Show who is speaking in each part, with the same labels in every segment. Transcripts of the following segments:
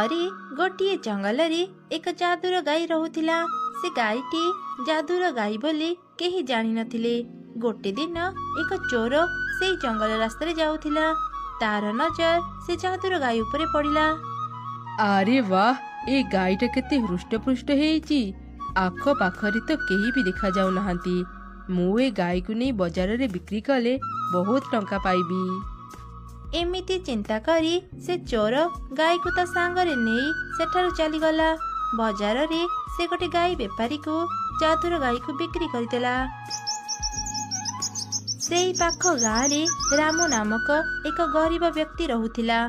Speaker 1: ଥରେ ଗୋଟିଏ ଜଙ୍ଗଲରେ ଏକ ଯାଦୁର ଗାଈ ରହୁଥିଲା। ସେ ଗାଈଟି ଯାଦୁର ଗାଈ ବୋଲି କେହି ଜାଣିନଥିଲେ। ଗୋଟେ ଦିନ ଏକ ଚୋର ସେଇ ଜଙ୍ଗଲ ରାସ୍ତାରେ ଯାଉଥିଲା। ତାର ନଜର ସେ ଯାଦୁର ଗାଈ ଉପରେ ପଡ଼ିଲା।
Speaker 2: ଆରେ ବାହ, ଏ ଗାଈଟା କେତେ ହୃଷ୍ଟପୃଷ୍ଟ ହେଇଛି। ଆଖ ପାଖରେ ତ କେହି ବି ଦେଖା ଯାଉନାହାନ୍ତି। ମୁଁ ଏ ଗାଈକୁ ନେଇ ବଜାରରେ ବିକ୍ରି କଲେ ବହୁତ ଟଙ୍କା ପାଇବି।
Speaker 1: ଏମିତି ଚିନ୍ତା କରି ସେ ଚୋର ଗାଈକୁ ତା ସାଙ୍ଗରେ ନେଇ ସେଠାରୁ ଚାଲିଗଲା। ବଜାରରେ ସେ ଗୋଟେ ଗାଈ ବେପାରୀକୁ ଯାଦୁର ଗାଈକୁ ବିକ୍ରି କରିଦେଲା। ସେଇ ପାଖ ଗାଁରେ ରାମୁ ନାମକ ଏକ ଗରିବ ବ୍ୟକ୍ତି ରହୁଥିଲା।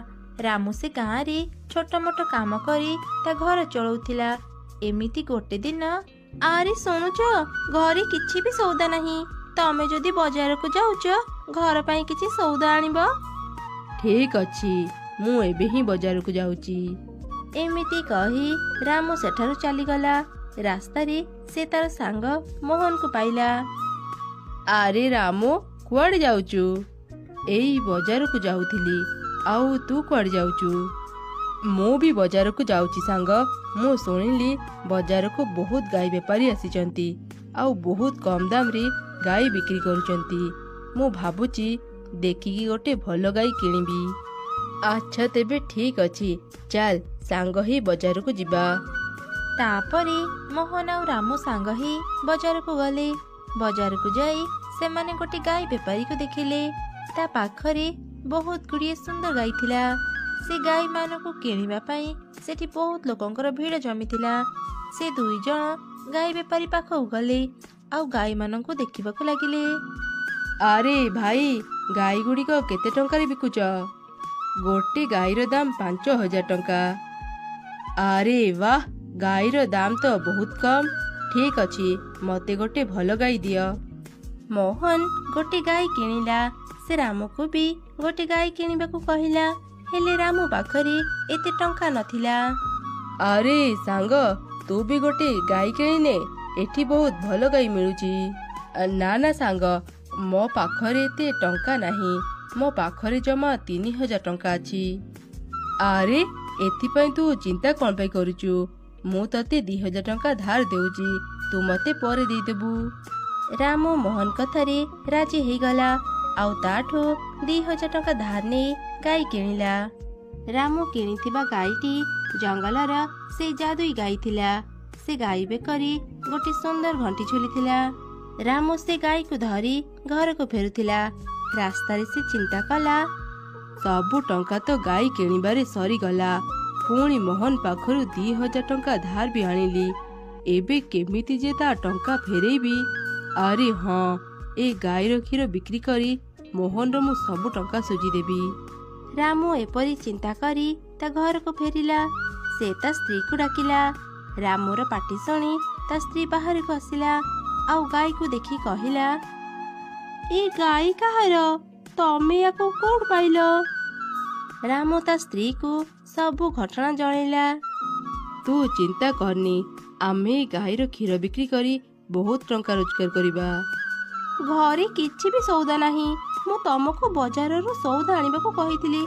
Speaker 1: ରାମୁ ସେ ଗାଁରେ ଛୋଟ ମୋଟ କାମ କରି ତା ଘର ଚଳଉଥିଲା। ଏମିତି ଗୋଟେ ଦିନ, ଆରେ ଶୁଣୁଛ, ଘରେ କିଛି ବି ସଉଦା ନାହିଁ। ତମେ ଯଦି ବଜାରକୁ ଯାଉଛ, ଘର ପାଇଁ କିଛି ସଉଦା ଆଣିବ।
Speaker 2: ଠିକ ଅଛି, ମୁଁ ଏବେ ହିଁ ବଜାରକୁ ଯାଉଛି।
Speaker 1: ଏମିତି କହି ରାମୁ ସେଠାରୁ ଚାଲିଗଲା। ରାସ୍ତାରେ ସେ ତାର ସାଙ୍ଗ ମୋହନକୁ ପାଇଲା।
Speaker 2: ଆରେ ରାମୁ, କୁଆଡେ ଯାଉଛୁ? ଏଇ ବଜାରକୁ ଯାଉଥିଲି। ଆଉ ତୁ କୁଆଡେ ଯାଉଛୁ? ମୁଁ ବି ବଜାରକୁ ଯାଉଛି ସାଙ୍ଗ। ମୁଁ ଶୁଣିଲି ବଜାରକୁ ବହୁତ ଗାଈ ବେପାରୀ ଆସିଛନ୍ତି, ଆଉ ବହୁତ କମ ଦାମରେ ଗାଈ ବିକ୍ରି କରୁଛନ୍ତି। ମୁଁ ଭାବୁଛି ଦେଖିକି ଗୋଟେ ଭଲ ଗାଈ କିଣିବି। ଆଚ୍ଛା, ତେବେ ଠିକ ଅଛି, ଚାଲ ସାଙ୍ଗ ହିଁ ବଜାରକୁ ଯିବା।
Speaker 1: ତାପରେ ମୋହନ ଆଉ ରାମୁ ସାଙ୍ଗ ହିଁ ବଜାରକୁ ଗଲେ। ବଜାରକୁ ଯାଇ ସେମାନେ ଗୋଟେ ଗାଈ ବେପାରୀକୁ ଦେଖିଲେ। ତା ପାଖରେ ବହୁତ ଗୁଡ଼ିଏ ସୁନ୍ଦର ଗାଈ ଥିଲା। ସେ ଗାଈମାନଙ୍କୁ କିଣିବା ପାଇଁ ସେଠି ବହୁତ ଲୋକଙ୍କର ଭିଡ଼ ଜମିଥିଲା। ସେ ଦୁଇ ଜଣ ଗାଈ ବେପାରୀ ପାଖକୁ ଗଲେ ଆଉ ଗାଈମାନଙ୍କୁ ଦେଖିବାକୁ ଲାଗିଲେ।
Speaker 2: ଆରେ ଭାଇ, ଗାଈ ଗୁଡ଼ିକ କେତେ ଟଙ୍କାରେ ବିକୁଛ? ଗୋଟେ ଗାଈର ଦାମ 5,000 ଟଙ୍କା। ଆରେ ବାହ, ଗାଈର ଦାମ ତ ବହୁତ କମ। ଠିକ ଅଛି, ମତେ ଗୋଟେ ଭଲ ଗାଈ ଦିଅ।
Speaker 1: ମୋହନ ଗୋଟେ ଗାଈ କିଣିଲା। ସେ ରାମକୁ ବି ଗୋଟେ ଗାଈ କିଣିବାକୁ କହିଲା। ହେଲେ ରାମୁ ପାଖରେ ଏତେ ଟଙ୍କା ନଥିଲା।
Speaker 2: ଆରେ ସାଙ୍ଗ, ତୁ ବି ଗୋଟେ ଗାଈ କିଣିନେ, ଏଠି ବହୁତ ଭଲ ଗାଈ ମିଳୁଛି। ନା ନା ସାଙ୍ଗ, ମୋ ପାଖରେ ଏତେ ଟଙ୍କା ନାହିଁ। ମୋ ପାଖରେ ଜମା 3,000 ଟଙ୍କା ଅଛି। ଆରେ, ଏଥିପାଇଁ ତୁ ଚିନ୍ତା କଣ ପାଇଁ କରୁଛୁ? ମୁଁ ତତେ 2,000 ଟଙ୍କା ଧାର ଦେଉଛି, ତୁ ମତେ ପରେ ଦେଇଦେବୁ।
Speaker 1: ରାମୁ ମୋହନ କଥାରେ ରାଜି ହେଇଗଲା ଆଉ ତାଠୁ 2,000 ଟଙ୍କା ଧାର ନେଇ ଗାଈ କିଣିଲା। ରାମୁ କିଣିଥିବା ଗାଈଟି ଜଙ୍ଗଲର ସେଇ ଯାଦୁଇ ଗାଈ ଥିଲା। ସେ ଗାଈ ବେକରେ ଗୋଟେ ସୁନ୍ଦର ଘଣ୍ଟି ଝୁଲିଥିଲା। ରାମୁ ସେ ଗାଈକୁ ଧରି ଘରକୁ ଫେରୁଥିଲା। ରାସ୍ତାରେ ସେ ଚିନ୍ତା କଲା,
Speaker 2: ସବୁ ଟଙ୍କା ତ ଗାଈ କିଣିବାରେ ସରିଗଲା। ପୁଣି ମୋହନ ପାଖରୁ 2,000 ଟଙ୍କା ଧାର ବି ଆଣିଲି। ଏବେ କେମିତି ଯେ ତା ଟଙ୍କା ଫେରେଇବି? ଆରେ ହଁ, ଏ ଗାଈର କ୍ଷୀର ବିକ୍ରି କରି ମୋହନର ମୁଁ ସବୁ ଟଙ୍କା ସୁଝିଦେବି।
Speaker 1: ରାମୁ ଏପରି ଚିନ୍ତା କରି ତା ଘରକୁ ଫେରିଲା। ସେ ତା ସ୍ତ୍ରୀକୁ ଡାକିଲା। ରାମୁର ପାଟି ଶୁଣି ତା ସ୍ତ୍ରୀ ବାହାରକୁ ଆସିଲା ଆଉ ଗାଈକୁ ଦେଖି କହିଲା, ଏ ଗାଈ କାହାର? ତମେ ୟାକୁ କୋଉଠୁ ପାଇଲ? ରାମୁ ତା ସ୍ତ୍ରୀକୁ ସବୁ ଘଟଣା ଜଣେଇଲା।
Speaker 2: ତୁ ଚିନ୍ତା କରନି, ଆମେ ଗାଈର କ୍ଷୀର ବିକ୍ରି କରି ବହୁତ ଟଙ୍କା ରୋଜଗାର କରିବା।
Speaker 1: ଘରେ କିଛି ବି ସଉଦା ନାହିଁ। ମୁଁ ତମକୁ ବଜାରରୁ ସଉଦା ଆଣିବାକୁ କହିଥିଲି,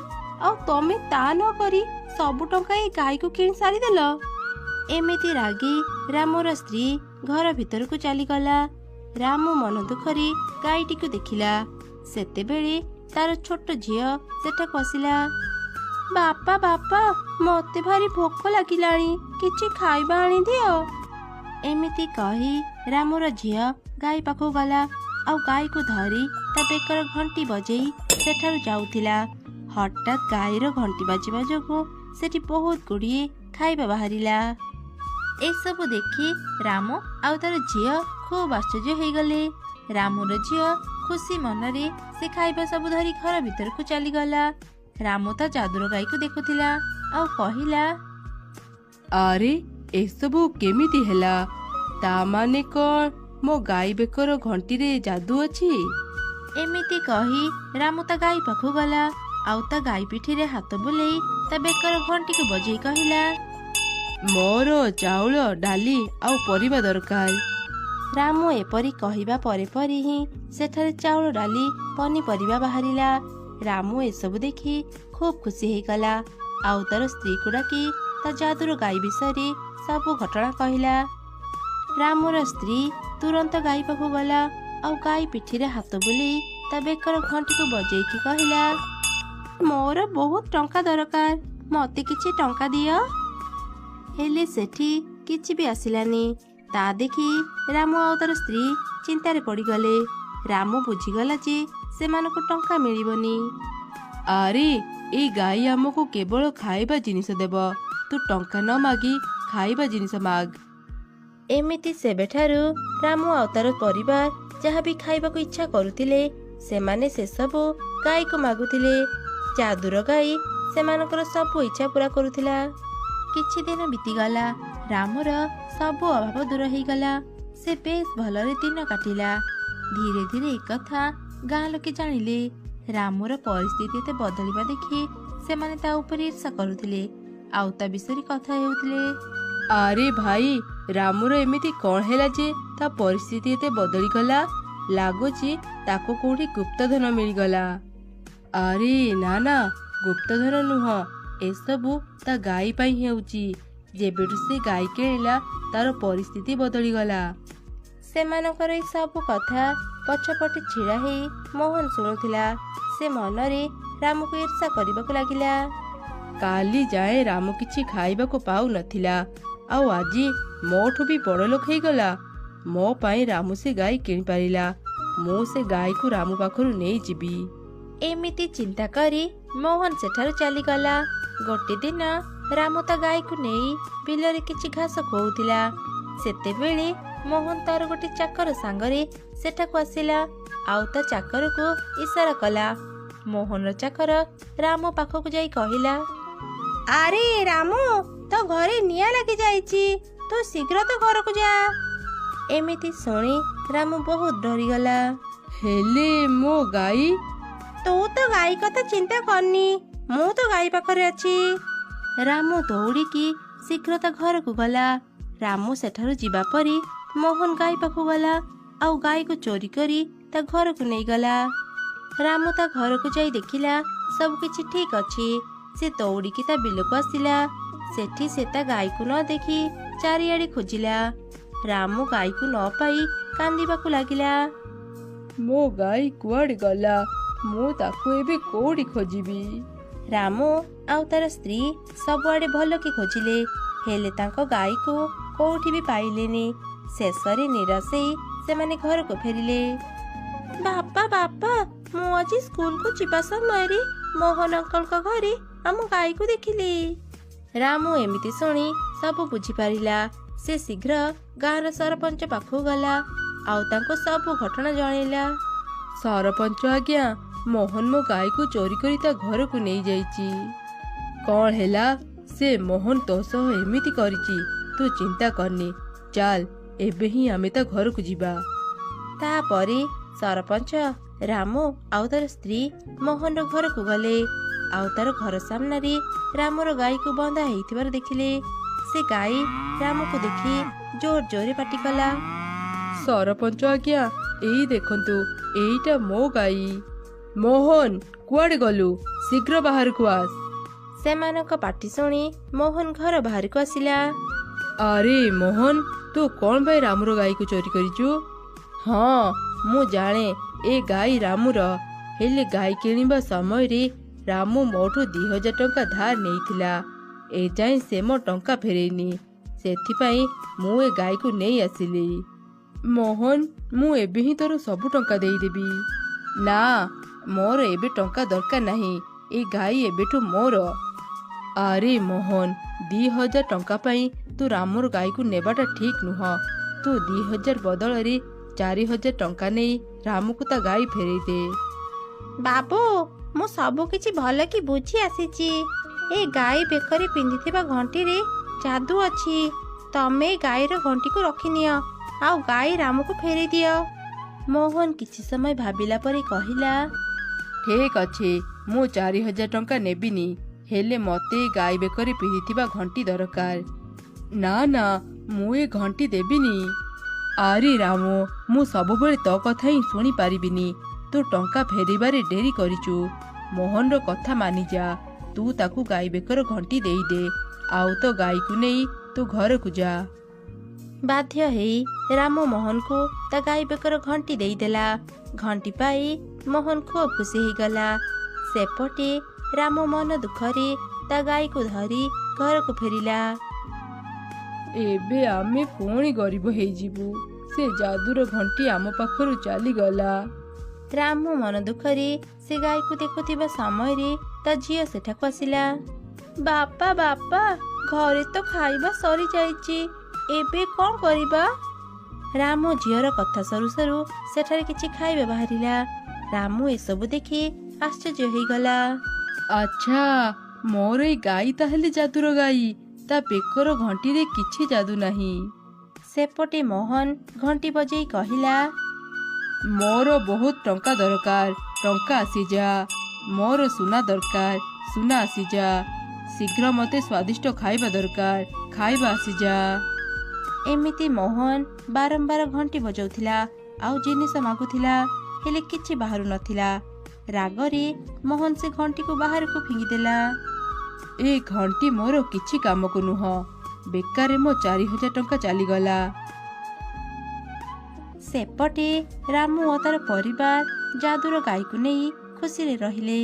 Speaker 1: ଆଉ ତମେ ତା ନ କରି ସବୁ ଟଙ୍କା ଏ ଗାଈକୁ କିଣି ସାରିଦେଲ। ଏମିତି ରାଗି ରାମୁର ସ୍ତ୍ରୀ ଘର ଭିତରକୁ ଚାଲିଗଲା। ରାମୁ ମନ ଦୁଃଖରେ ଗାଈଟିକୁ ଦେଖିଲା। ସେତେବେଳେ ତାର ଛୋଟ ଝିଅ ସେଠାକୁ ଆସିଲା। ବାପା ବାପା, ମତେ ଭାରି ଭୋକ ଲାଗିଲାଣି, କିଛି ଖାଇବା ଆଣିଦିଅ। ଏମିତି କହି ରାମୁର ଝିଅ ଗାଈ ପାଖକୁ ଗଲା ଆଉ ଗାଈକୁ ଧରି ତା ବେକର ଘଣ୍ଟି ବଜେଇ ସେଠାରୁ ଯାଉଥିଲା। ହଠାତ୍ ଗାଈର ଘଣ୍ଟି ବାଜିବା ଯୋଗୁଁ ସେଠି ବହୁତ ଗୁଡ଼ିଏ ଖାଇବା ବାହାରିଲା। ଏସବୁ ଦେଖି ରାମୁ ଆଉ ତାର ଝିଅ ଖୁବ୍ ଆଶ୍ଚର୍ଯ୍ୟ ହେଇଗଲେ। ରାମୁର ଝିଅ ଖୁସି ମନରେ ସେ ଖାଇବା ସବୁ ଧରି ଘର ଭିତରକୁ ଚାଲିଗଲା। ରାମୁ ତା ଯାଦୁର ଗାଈକୁ ଦେଖୁଥିଲା ଆଉ କହିଲା,
Speaker 2: ଆରେ, ଏସବୁ କେମିତି ହେଲା? ତା ମାନେ କଣ ମୋ ଗାଈ ବେକର ଘଣ୍ଟିରେ ଯାଦୁ ଅଛି?
Speaker 1: ଏମିତି କହି ରାମୁ ତା ଗାଈ ପାଖକୁ ଗଲା ଆଉ ତା ଗାଈ ପିଠିରେ ହାତ ବୁଲେଇ ତା ବେକର ଘଣ୍ଟିକୁ ବଜେଇ କହିଲା,
Speaker 2: ମୋର ଚାଉଳ, ଡାଲି ଆଉ ପରିବା ଦରକାର।
Speaker 1: ରାମୁ ଏପରି କହିବା ପରେ ପରେ ହିଁ ସେଠାରେ ଚାଉଳ, ଡାଲି, ପନିପରିବା ବାହାରିଲା। ରାମୁ ଏସବୁ ଦେଖି ଖୁବ୍ ଖୁସି ହେଇଗଲା ଆଉ ତାର ସ୍ତ୍ରୀକୁ ଡାକି ତା ଯାଦୁର ଗାଈ ବିଷୟରେ ସବୁ ଘଟଣା କହିଲା। ରାମର ସ୍ତ୍ରୀ ତୁରନ୍ତ ଗାଈ ପାଖକୁ ଗଲା ଆଉ ଗାଈ ପିଠିରେ ହାତ ବୁଲେଇ ତା ବେକର ଘଣ୍ଟିକୁ ବଜେଇକି କହିଲା, ମୋର ବହୁତ ଟଙ୍କା ଦରକାର, ମତେ କିଛି ଟଙ୍କା ଦିଅ। ହେଲେ ସେଠି କିଛି ବି ଆସିଲାନି। ତା ଦେଖି ରାମ ଆଉ ତାର ସ୍ତ୍ରୀ ଚିନ୍ତାରେ ପଡ଼ିଗଲେ। ରାମ ବୁଝିଗଲା ଯେ ସେମାନଙ୍କୁ ଟଙ୍କା ମିଳିବନି।
Speaker 2: ଆରେ ଏଇ ଗାଈ ଆମକୁ କେବଳ ଖାଇବା ଜିନିଷ ଦେବ, ତୁ ଟଙ୍କା ନ ମାଗି ଖାଇବା ଜିନିଷ ମାଗ।
Speaker 1: ଏମିତି ସେବେଠାରୁ ରାମ ଆଉ ତାର ପରିବାର ଯାହା ବି ଖାଇବାକୁ ଇଚ୍ଛା କରୁଥିଲେ ସେମାନେ ସେସବୁ ଗାଈକୁ ମାଗୁଥିଲେ। ଯାଦୁର ଗାଈ ସେମାନଙ୍କର ସବୁ ଇଚ୍ଛା ପୂରା କରୁଥିଲା। କିଛି ଦିନ ବିତିଗଲା। ରାମର ସବୁ ଅଭାବ ଦୂର ହେଇଗଲା। ସେ ବେଶ ଭଲରେ ଦିନ କାଟିଲା। ଧୀରେ ଧୀରେ ଏକଥା ଗାଁ ଲୋକେ ଜାଣିଲେ। ରାମର ପରିସ୍ଥିତି ଏତେ ବଦଳିବା ଦେଖି ସେମାନେ ତା ଉପରେ ଈର୍ଷା କରୁଥିଲେ ଆଉ ତା ବିଷୟରେ କଥା ହେଉଥିଲେ।
Speaker 2: ଆରେ ଭାଇ, ରାମର ଏମିତି କଣ ହେଲା ଯେ ତା ପରିସ୍ଥିତି ଏତେ ବଦଳିଗଲା? ଲାଗୁଛି ତାକୁ କୋଉଠି ଗୁପ୍ତଧନ ମିଳିଗଲା। ଆରେ ନା ନା, ଗୁପ୍ତଧନ ନୁହଁ, ଏସବୁ ତା ଗାଈ ପାଇଁ ହେଉଛି। ଯେବେଠୁ ସେ ଗାଈ କିଣିଲା ତାର ପରିସ୍ଥିତି ବଦଳିଗଲା।
Speaker 1: ସେମାନଙ୍କର ଏଇ ସବୁ କଥା ପଛପଟେ ଛିଡ଼ା ହେଇ ମୋହନ ଶୁଣୁଥିଲା। ସେ ମନରେ ରାମକୁ ଈର୍ଷା କରିବାକୁ ଲାଗିଲା।
Speaker 2: କାଲି ଯାଏ ରାମ କିଛି ଖାଇବାକୁ ପାଉନଥିଲା, ଆଉ ଆଜି ମୋଠୁ ବି ବଡ଼ ଲୋକ ହେଇଗଲା। ମୋ ପାଇଁ ରାମ ସେ ଗାଈ କିଣିପାରିଲା। ମୁଁ ସେ ଗାଈକୁ ରାମ ପାଖରୁ ନେଇଯିବି।
Speaker 1: ଏମିତି ଚିନ୍ତା କରି ମୋହନ ସେଠାରୁ ଚାଲିଗଲା। ଗୋଟେ ଦିନ ରାମ ତା ଗାଈକୁ ନେଇ ବିଲରେ କିଛି ଘାସ ଖୋଉଥିଲା। ସେତେବେଳେ ମୋହନ ତାର ଗୋଟେ ଚାକର ସାଙ୍ଗରେ ସେଠାକୁ ଆସିଲା ଆଉ ତା ଚାକରକୁ ଇଶାରା କଲା। ମୋହନର ଚାକର ରାମ ପାଖକୁ ଯାଇ କହିଲା, ଆରେ ରାମ, ତୋ ଘରେ ନିଆଁ ଲାଗି ଯାଇଛି, ତୁ ଶୀଘ୍ର ତ ଘରକୁ ଯା। ଏମିତି ଶୁଣି ରାମ ବହୁତ ଡରିଗଲା।
Speaker 2: ହେଲେ ମୋ ଗାଈ?
Speaker 1: ତୁ ତ ଗାଈ କଥା ଚିନ୍ତା କରନି, ମୁଁ ତ ଗାଈ ପାଖରେ ଅଛି। ରାମ ଦୌଡ଼ିକି ଶୀଘ୍ର ତା ଘରକୁ ଗଲା। ରାମ ସେଠାରୁ ଯିବା ପରେ ମୋହନ ଗାଈ ପାଖକୁ ଗଲା ଆଉ ଗାଈକୁ ଚୋରି କରି ତା ଘରକୁ ନେଇଗଲା। ରାମ ତା ଘରକୁ ଯାଇ ଦେଖିଲା ସବୁ କିଛି ଠିକ ଅଛି। ସେ ଦୌଡ଼ିକି ତା ବିଲକୁ ଆସିଲା। ସେଠି ସେ ତା ଗାଈକୁ ନ ଦେଖି ଚାରିଆଡ଼େ ଖୋଜିଲା। ରାମ ଗାଈକୁ ନ ପାଇ କାନ୍ଦିବାକୁ ଲାଗିଲା।
Speaker 2: ମୋ ଗାଈ କୁଆଡ଼େ ଗଲା? ମୁଁ ତାକୁ ଏବେ କୋଉଠି ଖୋଜିବି?
Speaker 1: ରାମ ଆଉ ତାର ସ୍ତ୍ରୀ ସବୁଆଡ଼େ ଭଲକି ଖୋଜିଲେ, ହେଲେ ତାଙ୍କ ଗାଈକୁ କୋଉଠି ବି ପାଇଲେନି। ଶେଷରେ ନିରାଶ ହେଇ ସେମାନେ ଘରକୁ ଫେରିଲେ। ବାପା ବାପା, ମୁଁ ଆଜି ସ୍କୁଲକୁ ଯିବା ସମୟରେ ମୋହନ ଅଙ୍କଲଙ୍କ ଘରେ ଆମ ଗାଈକୁ ଦେଖିଲି। ରାମ ଏମିତି ଶୁଣି ସବୁ ବୁଝିପାରିଲା। ସେ ଶୀଘ୍ର ଗାଁର ସରପଞ୍ଚ ପାଖକୁ ଗଲା ଆଉ ତାଙ୍କୁ ସବୁ ଘଟଣା ଜଣେଇଲା।
Speaker 2: ସରପଞ୍ଚ ଆଜ୍ଞା, ମୋହନ ମୋ ଗାଈକୁ ଚୋରି କରି ତା ଘରକୁ ନେଇଯାଇଛି। କଣ ହେଲା? ସେ ମୋହନ ତୋ ସହ ଏମିତି କରିଛି? ତୁ ଚିନ୍ତା କରନି, ଚାଲ ଏବେ ହିଁ ଆମେ ତା ଘରକୁ ଯିବା।
Speaker 1: ତାପରେ ସରପଞ୍ଚ ରାମ ଆଉ ତାର ସ୍ତ୍ରୀ ମୋହନର ଘରକୁ ଗଲେ ଆଉ ତାର ଘର ସାମ୍ନାରେ ରାମର ଗାଈକୁ ବନ୍ଧା ହେଇଥିବାର ଦେଖିଲେ। ସେ ଗାଈ ରାମକୁ ଦେଖି ଜୋର ଜୋରେ ପାଟି କଲା।
Speaker 2: ସରପଞ୍ଚ ଆଜ୍ଞା, ଏଇ ଦେଖନ୍ତୁ, ଏଇଟା ମୋ ଗାଈ। ମୋହନ, କୁଆଡ଼େ ଗଲୁ? ଶୀଘ୍ର ବାହାରକୁ ଆସ।
Speaker 1: ସେମାନଙ୍କ ପାଟି ଶୁଣି ମୋହନ ଘର ବାହାରକୁ ଆସିଲା।
Speaker 2: ଆରେ ମୋହନ, ତୁ କଣ ପାଇଁ ରାମର ଗାଈକୁ ଚୋରି କରିଛୁ? ହଁ, ମୁଁ ଜାଣେ ଏ ଗାଈ ରାମର, ହେଲେ ଗାଈ କିଣିବା ସମୟରେ ରାମ ମୋଠୁ 2000 ଟଙ୍କା ଧାର ନେଇଥିଲା। ଏଯାଏଁ ସେ ମୋ ଟଙ୍କା ଫେରେଇନି। ସେଥିପାଇଁ ମୁଁ ଏ ଗାଈକୁ ନେଇ ଆସିଲି। ମୋହନ, ମୁଁ ଏବେ ହିଁ ତୋର ସବୁ ଟଙ୍କା ଦେଇଦେବି। ନା, ମୋର ଏବେ ଟଙ୍କା ଦରକାର ନାହିଁ। ଏ ଗାଈ ଏବେଠୁ ମୋର। ଆରେ ମୋହନ, 2000 ଟଙ୍କା ପାଇଁ ତୁ ରାମର ଗାଈକୁ ନେବାଟା ଠିକ ନୁହଁ। ତୁ 2000 ବଦଳରେ 4000 ଟଙ୍କା ନେଇ ରାମକୁ ତା ଗାଈ ଫେରେଇ ଦେ।
Speaker 1: ବାବୁ, ମୁଁ ସବୁ କିଛି ଭଲ କି ବୁଝି ଆସିଛି। ଏ ଗାଈ ବେକରେ ପିନ୍ଧିଥିବା ଘଣ୍ଟିରେ ଯାଦୁ ଅଛି। ତମେ ଗାଈର ଘଣ୍ଟିକୁ ରଖିନିଅ ଆଉ ଗାଈ ରାମକୁ ଫେରେଇ ଦିଅ। ମୋହନ କିଛି ସମୟ ଭାବିଲା ପରେ କହିଲା,
Speaker 2: ଠିକ ଅଛି, ମୁଁ 4000 ଟଙ୍କା ନେବିନି, ହେଲେ ମତେ ଏ ଗାଈ ବେକରେ ପିନ୍ଧିଥିବା ଘଣ୍ଟି ଦରକାର। ନା ନା, ମୁଁ ଏ ଘଣ୍ଟି ଦେବିନି। ଆରେ ରାମ, ମୁଁ ସବୁବେଳେ ତୋ କଥା ହିଁ ଶୁଣି ପାରିବିନି। ତୁ ଟଙ୍କା ଫେରିବାରେ ଡେରି କରିଛୁ। ମୋହନର କଥା ମାନିଯା। ତୁ ତାକୁ ଗାଈ ବେକର ଘଣ୍ଟି ଦେଇଦେ। ଆଉ ତ ଗାଈକୁ ନେଇ ତୁ ଘରକୁ ଯା।
Speaker 1: ବାଧ୍ୟ ହେଇ ରାମ ମୋହନକୁ ତା ଗାଈ ବେକର ଘଣ୍ଟି ଦେଇଦେଲା। ଘଣ୍ଟି ପାଇ ମୋହନ ଖୁବ୍ ଖୁସି ହେଇଗଲା। ସେପଟେ ରାମ ମନ ଦୁଃଖରେ ତା ଗାଈକୁ ଧରି ଘରକୁ ଫେରିଲା।
Speaker 2: ଏବେ ଆମେ ପୁଣି ଗରିବ ହେଇଯିବୁ। ସେ ଯାଦୁର ଘଣ୍ଟି ଆମ ପାଖରୁ ଚାଲିଗଲା।
Speaker 1: ରାମ ମନ ଦୁଃଖରେ ସେ ଗାଈକୁ ଦେଖୁଥିବା ସମୟରେ ତା ଝିଅ ସେଠାକୁ ଆସିଲା। ବାପା ବାପା, ଘରେ ତ ଖାଇବା ସରିଯାଇଛି, ଏବେ କ'ଣ କରିବା? ରାମ ଝିଅର କଥା ସରୁ ସରୁ ସେଠାରେ କିଛି ଖାଇବା ବାହାରିଲା। ରାମ ଏସବୁ ଦେଖି ଆଶ୍ଚର୍ଯ୍ୟ ହେଇଗଲା।
Speaker 2: ଆଚ୍ଛା, ମୋର ଏଇ ଗାଈ ତାହେଲେ ଯାଦୁର ଗାଈ। ତା ବେକର ଘଣ୍ଟିରେ କିଛି ଯାଦୁ ନାହିଁ।
Speaker 1: ସେପଟେ ମୋହନ ଘଣ୍ଟି ବଜେଇ କହିଲା,
Speaker 2: ମୋର ବହୁତ ଟଙ୍କା ଦରକାର, ଟଙ୍କା ଆସିଯା। ମୋର ସୁନା ଦରକାର, ସୁନା ଆସିଯା। ଶୀଘ୍ର ମୋତେ ସ୍ୱାଦିଷ୍ଟ ଖାଇବା ଦରକାର, ଖାଇବା ଆସିଯା।
Speaker 1: ଏମିତି ମୋହନ ବାରମ୍ବାର ଘଣ୍ଟି ବଜାଉଥିଲା ଆଉ ଜିନିଷ ମାଗୁଥିଲା, ହେଲେ କିଛି ବାହାରୁ ନଥିଲା। ରାଗରେ ମୋହନ ସେ ଘଣ୍ଟିକୁ ବାହାରକୁ ଫିଙ୍ଗିଦେଲା।
Speaker 2: ଏ ଘଣ୍ଟି ମୋର କିଛି କାମକୁ ନୁହଁ। ବେକାରେ ମୋ 4000 ଟଙ୍କା ଚାଲିଗଲା।
Speaker 1: ସେପଟେ ରାମୁ ଓ ତାର ପରିବାର ଯାଦୁର ଗାଈକୁ ନେଇ ଖୁସିରେ ରହିଲେ।